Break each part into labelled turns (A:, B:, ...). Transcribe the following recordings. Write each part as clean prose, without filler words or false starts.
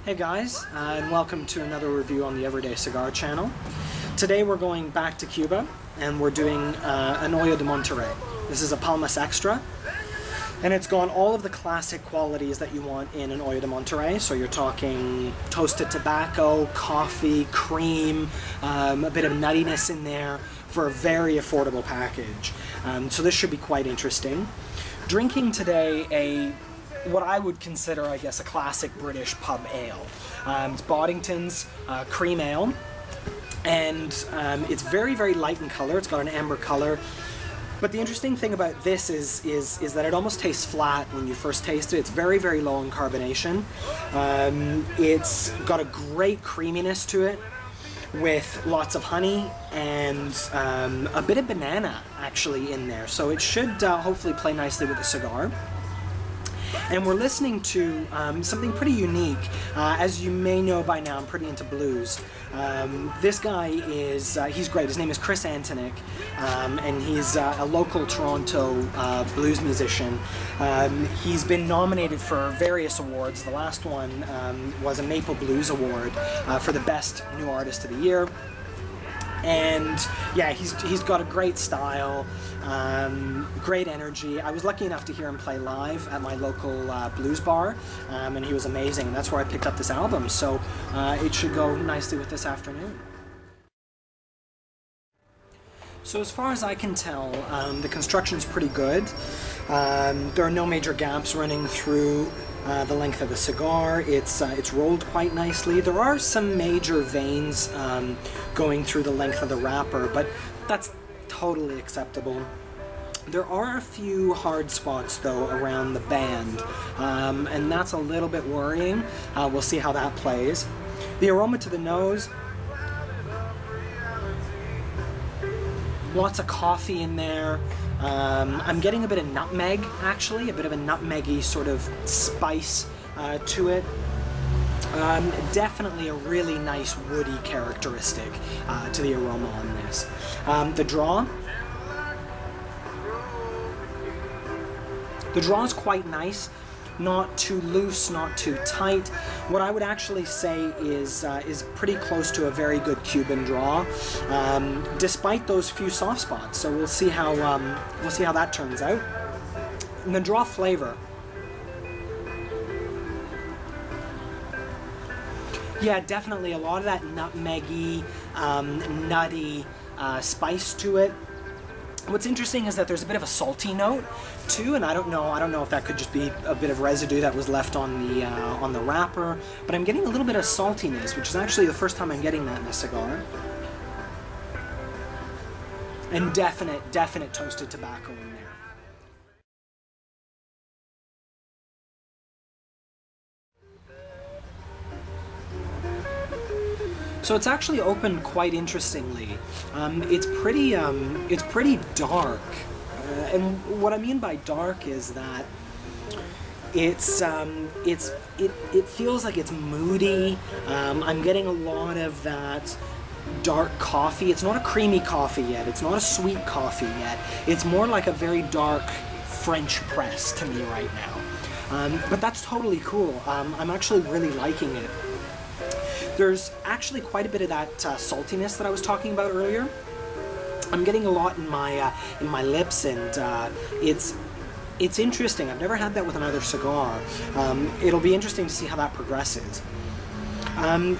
A: Hey guys, and welcome to another review on the Everyday Cigar channel. Today we're going back to Cuba and we're doing an Hoyo de Monterrey. This is a Palmas Extra and it's got all of the classic qualities that you want in an Hoyo de Monterrey. So you're talking toasted tobacco, coffee, cream, a bit of nuttiness in there for a very affordable package. So this should be quite interesting. Drinking today what I would consider, I guess, a classic British pub ale. It's Boddington's cream ale, and it's very, very light in color. It's got an amber color. But the interesting thing about this is that it almost tastes flat when you first taste it. It's very, very low in carbonation. It's got a great creaminess to it, with lots of honey and a bit of banana actually in there. So it should hopefully play nicely with the cigar. And we're listening to something pretty unique. As you may know by now, I'm pretty into blues. This guy is, he's great. His name is Chris Antonick, and he's a local Toronto blues musician. He's been nominated for various awards. The last one was a Maple Blues Award for the Best New Artist of the Year. And yeah, he's got a great style, great energy. I was lucky enough to hear him play live at my local blues bar, and he was amazing. And that's where I picked up this album, so it should go nicely with this afternoon. So as far as I can tell, the construction's pretty good. There are no major gaps running through the length of the cigar. It's rolled quite nicely. There are some major veins going through the length of the wrapper, but that's totally acceptable. There are a few hard spots though around the band, and that's a little bit worrying. We'll see how that plays. The aroma to the nose, lots of coffee in there. I'm getting a bit of nutmeg, actually, a bit of a nutmeggy sort of spice to it. Definitely a really nice woody characteristic to the aroma on this. The draw is quite nice. Not too loose, not too tight. What I would actually say is pretty close to a very good Cuban draw, despite those few soft spots. So we'll see how that turns out. And the draw flavor. Yeah, definitely a lot of that nutmeggy, nutty spice to it. What's interesting is that there's a bit of a salty note too, and I don't know if that could just be a bit of residue that was left on the wrapper, but I'm getting a little bit of saltiness, which is actually the first time I'm getting that in a cigar. And definite toasted tobacco in there. So it's actually opened quite interestingly. It's pretty dark, and what I mean by dark is that it feels like it's moody. I'm getting a lot of that dark coffee. It's not a creamy coffee yet. It's not a sweet coffee yet. It's more like a very dark French press to me right now. But that's totally cool. I'm actually really liking it. There's actually quite a bit of that saltiness that I was talking about earlier. I'm getting a lot in my lips, and it's interesting. I've never had that with another cigar. It'll be interesting to see how that progresses.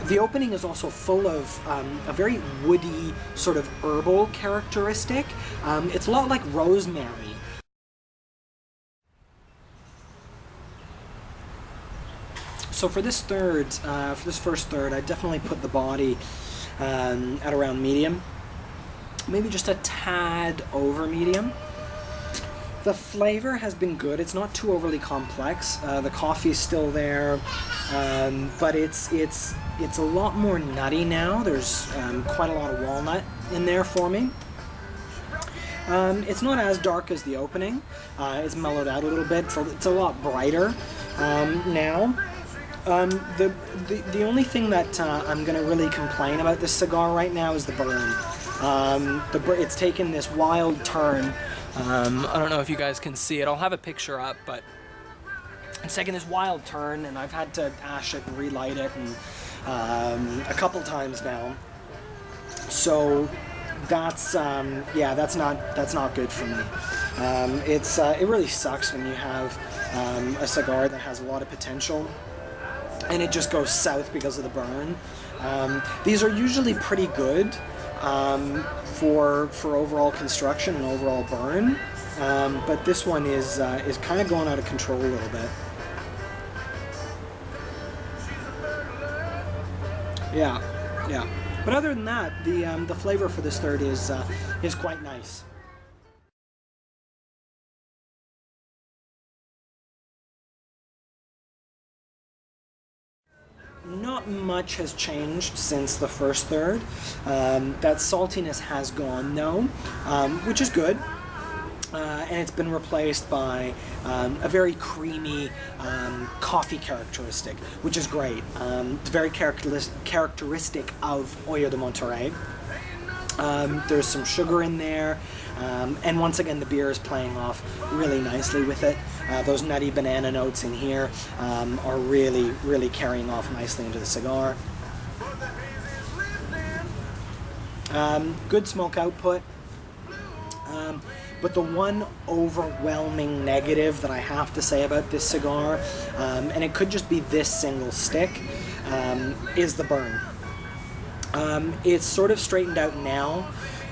A: The opening is also full of a very woody, sort of herbal characteristic. It's a lot like rosemary. So for this first third, I definitely put the body at around medium, maybe just a tad over medium. The flavor has been good. It's not too overly complex. The coffee is still there, but it's a lot more nutty now. There's quite a lot of walnut in there for me. It's not as dark as the opening. It's mellowed out a little bit, so it's a lot brighter now. The only thing that I'm going to really complain about this cigar right now is the burn. It's taken this wild turn. I don't know if you guys can see it. I'll have a picture up, but It's taken this wild turn, and I've had to ash it and relight it, and a couple times now. So that's yeah, that's not good for me. It really sucks when you have a cigar that has a lot of potential and it just goes south because of the burn. These are usually pretty good for overall construction and overall burn, but this one is kind of going out of control a little bit. Yeah. But other than that, the flavor for this third is quite nice. Not much has changed since the first third. That saltiness has gone though, which is good. And it's been replaced by a very creamy coffee characteristic, which is great. It's very characteristic of Hoyo de Monterrey. There's some sugar in there, and once again the beer is playing off really nicely with it. Those nutty banana notes in here are really carrying off nicely into the cigar. Good smoke output. But the one overwhelming negative that I have to say about this cigar, and it could just be this single stick, is the burn. It's sort of straightened out now,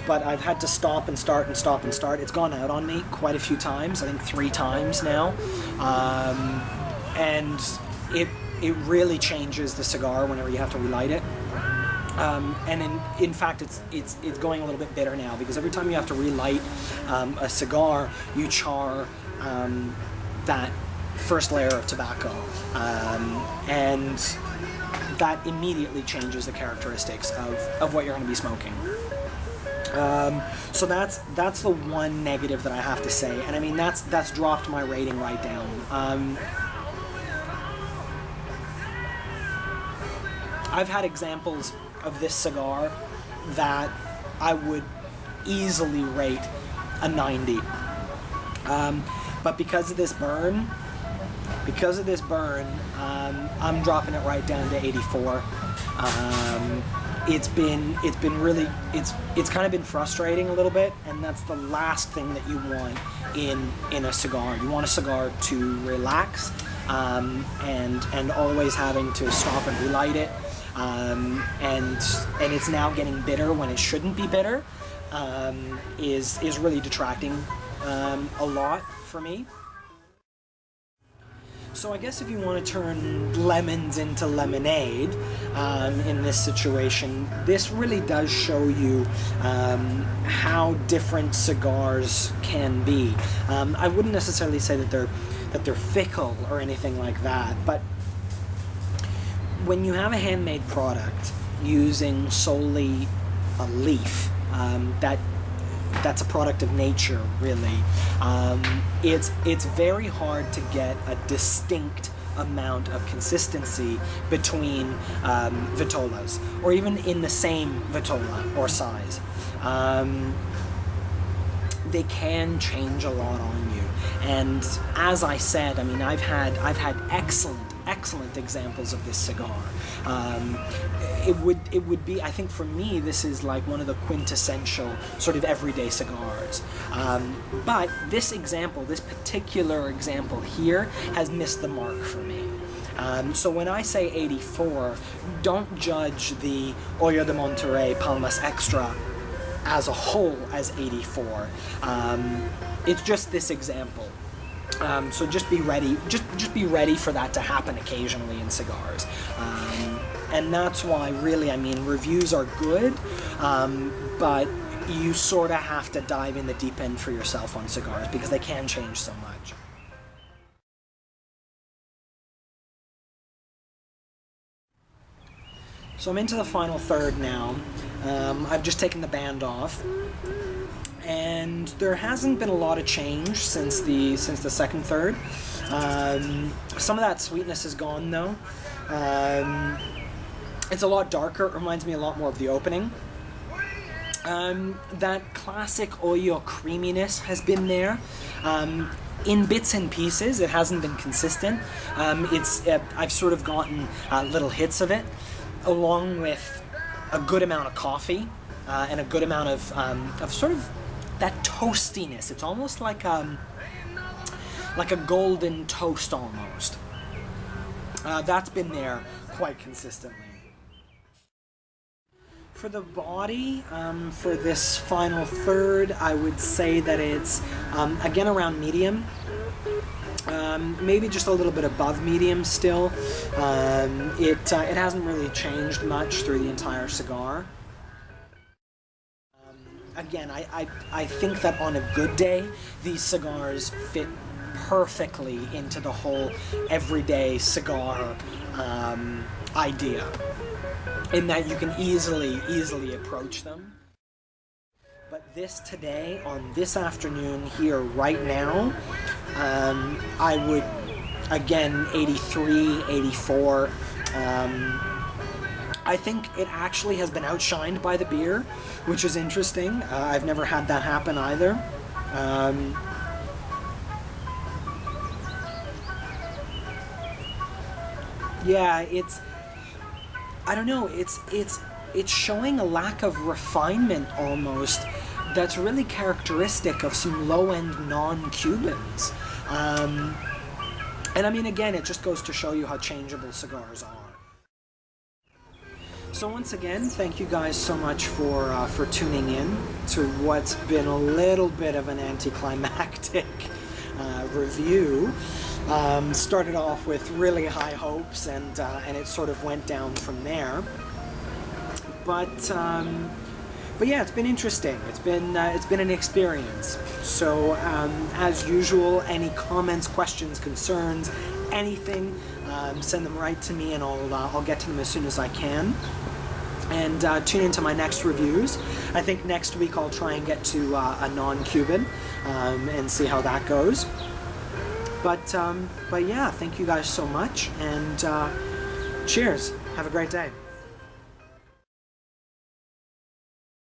A: but I've had to stop and start and stop and start. It's gone out on me quite a few times, I think 3 times now, and it really changes the cigar whenever you have to relight it. And in fact, it's going a little bit bitter now, because every time you have to relight a cigar, you char that first layer of tobacco, and that immediately changes the characteristics of what you're going to be smoking. So that's the one negative that I have to say, and I mean that's dropped my rating right down. I've had examples of this cigar that I would easily rate a 90. But because of this burn, I'm dropping it right down to 84. It's kind of been frustrating a little bit, and that's the last thing that you want in a cigar. You want a cigar to relax, and always having to stop and relight it. And it's now getting bitter when it shouldn't be bitter, is really detracting a lot for me. So I guess if you want to turn lemons into lemonade in this situation, this really does show you how different cigars can be. I wouldn't necessarily say that they're fickle or anything like that, but when you have a handmade product using solely a leaf, that's a product of nature, really. It's very hard to get a distinct amount of consistency between vitolas, or even in the same vitola or size. They can change a lot on you, and as I said, I mean, I've had excellent examples of this cigar. It would be, I think for me, this is like one of the quintessential sort of everyday cigars. But this particular example here has missed the mark for me. So when I say 84, don't judge the Hoyo de Monterrey Palmas Extra as a whole as 84. It's just this example. So just be ready. Just be ready for that to happen occasionally in cigars, and that's why, really, I mean, reviews are good, but you sort of have to dive in the deep end for yourself on cigars, because they can change so much. So I'm into the final third now. I've just taken the band off. And there hasn't been a lot of change since the second third. Some of that sweetness is gone though. It's a lot darker. It reminds me a lot more of the opening. That classic Hoyo creaminess has been there. in bits and pieces. It hasn't been consistent. I've sort of gotten little hits of it, along with a good amount of coffee and a good amount of sort of that toastiness. It's almost like a golden toast almost. That's been there quite consistently. For the body, for this final third, I would say that it's, again, around medium. Maybe just a little bit above medium still. It hasn't really changed much through the entire cigar. Again, I think that on a good day, these cigars fit perfectly into the whole everyday cigar idea, in that you can easily approach them. But this today, on this afternoon here right now, I would, again, 83, 84. I think it actually has been outshined by the beer, which is interesting. I've never had that happen either. Yeah, I don't know, it's showing a lack of refinement almost that's really characteristic of some low-end non-Cubans. And I mean, again, it just goes to show you how changeable cigars are. So once again, thank you guys so much for tuning in to what's been a little bit of an anticlimactic review. Started off with really high hopes, and it sort of went down from there. But yeah, it's been interesting. It's been an experience. So as usual, any comments, questions, concerns, anything, send them right to me, and I'll get to them as soon as I can. And tune into my next reviews. I think next week I'll try and get to a non-Cuban and see how that goes. But yeah, thank you guys so much, and cheers. Have a great day.